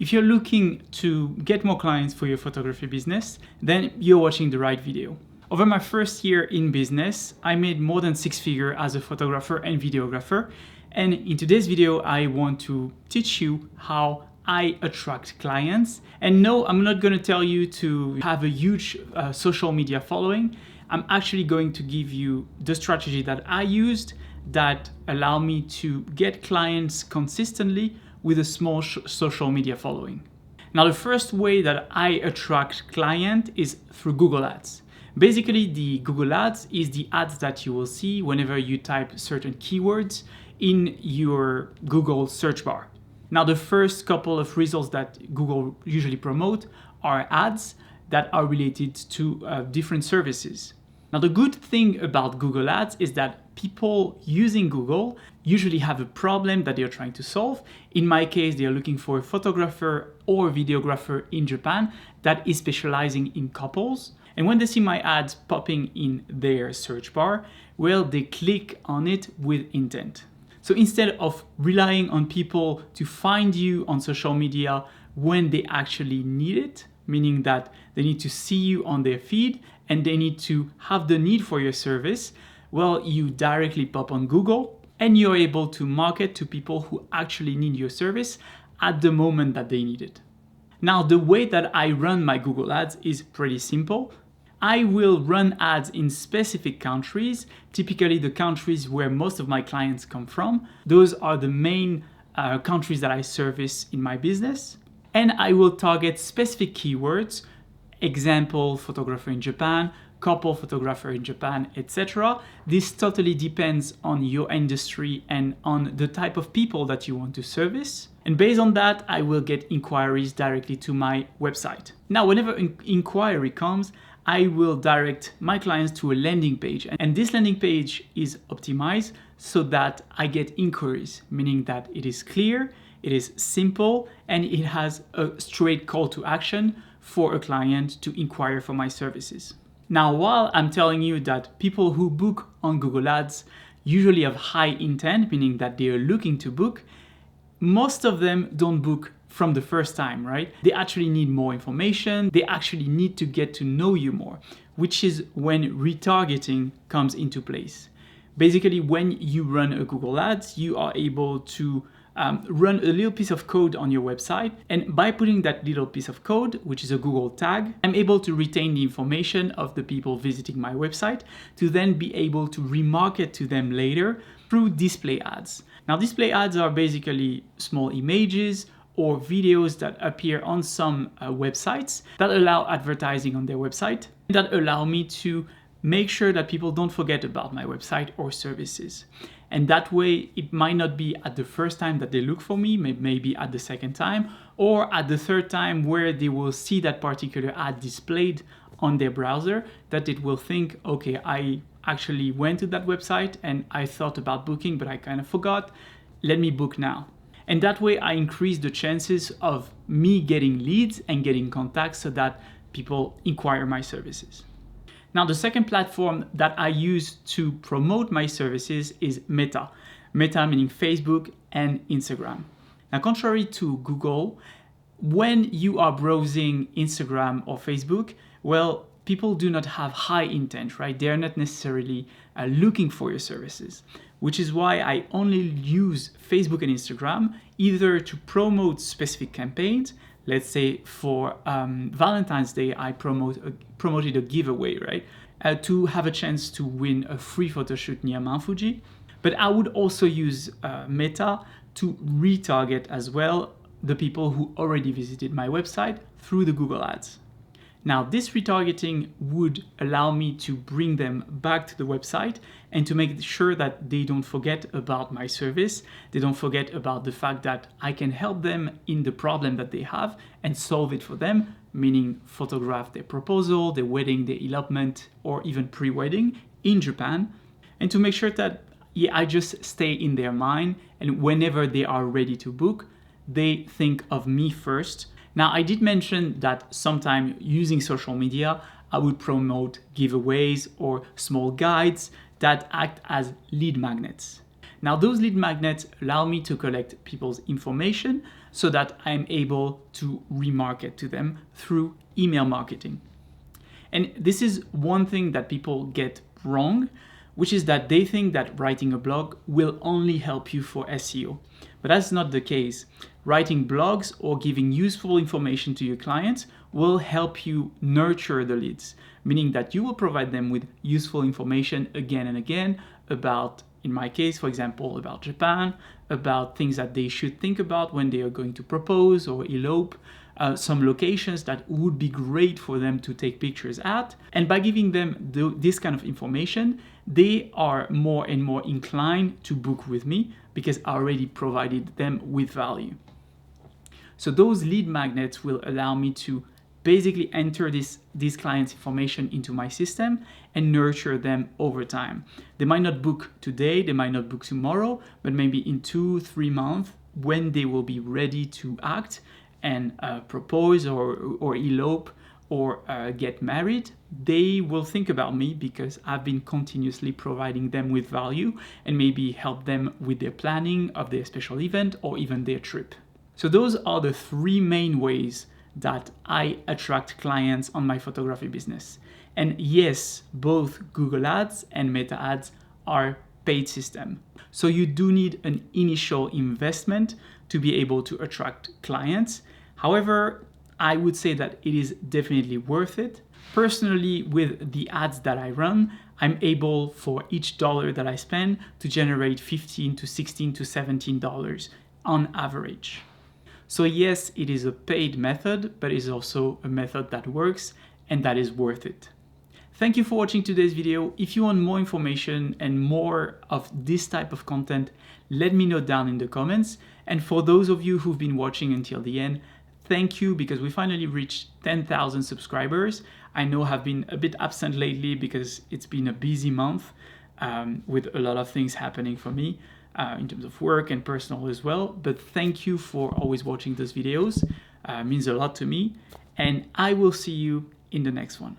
If you're looking to get more clients for your photography business, then you're watching the right video. Over my first year in business, I made more than 6 figures as a photographer and videographer. And in today's video, I want to teach you how I attract clients. And no, I'm not going to tell you to have a huge social media following. I'm actually going to give you the strategy that I used that allow me to get clients consistently with a small social media following. Now, the first way that I attract clients is through Google Ads. Basically, the Google Ads is the ads that you will see whenever you type certain keywords in your Google search bar. Now, the first couple of results that Google usually promote are ads that are related to different services. Now, the good thing about Google Ads is that people using Google usually have a problem that they're trying to solve. In my case, they are looking for a photographer or videographer in Japan that is specializing in couples. And when they see my ads popping in their search bar, well, they click on it with intent. So instead of relying on people to find you on social media when they actually need it, meaning that they need to see you on their feed and they need to have the need for your service, well, you directly pop on Google and you're able to market to people who actually need your service at the moment that they need it. Now, the way that I run my Google Ads is pretty simple. I will run ads in specific countries, typically the countries where most of my clients come from. Those are the main countries that I service in my business. And I will target specific keywords, example, photographer in Japan, couple photographer in Japan, etc. This totally depends on your industry and on the type of people that you want to service. And based on that, I will get inquiries directly to my website. Now, whenever an inquiry comes, I will direct my clients to a landing page. And this landing page is optimized so that I get inquiries, meaning that it is clear, it is simple, and it has a straight call to action for a client to inquire for my services. Now, while I'm telling you that people who book on Google Ads usually have high intent, meaning that they are looking to book, most of them don't book from the first time, right? They actually need more information. They actually need to get to know you more, which is when retargeting comes into place. Basically, when you run a Google Ads, you are able to run a little piece of code on your website. And by putting that little piece of code, which is a Google tag, I'm able to retain the information of the people visiting my website to then be able to remarket to them later through display ads. Now, display ads are basically small images or videos that appear on some websites that allow advertising on their website, that allow me to make sure that people don't forget about my website or services. And that way, it might not be at the first time that they look for me, maybe at the second time, or at the third time where they will see that particular ad displayed on their browser, that it will think, okay, I actually went to that website and I thought about booking, but I kind of forgot. Let me book now. And that way I increase the chances of me getting leads and getting contacts so that people inquire my services. Now, the second platform that I use to promote my services is Meta. Meta meaning Facebook and Instagram. Now, contrary to Google, when you are browsing Instagram or Facebook, well, people do not have high intent, right? They're not necessarily looking for your services, which is why I only use Facebook and Instagram either to promote specific campaigns. Let's say for Valentine's Day, I promoted a giveaway, right? To have a chance to win a free photo shoot near Mount Fuji. But I would also use Meta to retarget as well the people who already visited my website through the Google Ads. Now, this retargeting would allow me to bring them back to the website and to make sure that they don't forget about my service. They don't forget about the fact that I can help them in the problem that they have and solve it for them, meaning photograph their proposal, their wedding, their elopement, or even pre-wedding in Japan. And to make sure that, I just stay in their mind, and whenever they are ready to book, they think of me first. Now, I did mention that sometime using social media, I would promote giveaways or small guides that act as lead magnets. Now, those lead magnets allow me to collect people's information so that I'm able to remarket to them through email marketing. And this is one thing that people get wrong, which is that they think that writing a blog will only help you for SEO. But that's not the case. Writing blogs or giving useful information to your clients will help you nurture the leads, meaning that you will provide them with useful information again and again about, in my case, for example, about Japan, about things that they should think about when they are going to propose or elope, some locations that would be great for them to take pictures at. And by giving them this kind of information, they are more and more inclined to book with me because I already provided them with value. So those lead magnets will allow me to basically enter these clients' information into my system and nurture them over time. They might not book today, they might not book tomorrow, but maybe in 2-3 months when they will be ready to act and propose or elope or get married, they will think about me because I've been continuously providing them with value and maybe help them with their planning of their special event or even their trip. So those are the 3 main ways that I attract clients on my photography business. And yes, both Google Ads and Meta Ads are paid system. So you do need an initial investment to be able to attract clients. However, I would say that it is definitely worth it. Personally, with the ads that I run, I'm able for each dollar that I spend to generate $15 to $16 to $17 on average. So yes, it is a paid method, but it's also a method that works and that is worth it. Thank you for watching today's video. If you want more information and more of this type of content, let me know down in the comments. And for those of you who've been watching until the end, thank you, because we finally reached 10,000 subscribers. I know I've been a bit absent lately because it's been a busy month with a lot of things happening for me in terms of work and personal as well. But thank you for always watching those videos. It means a lot to me. And I will see you in the next one.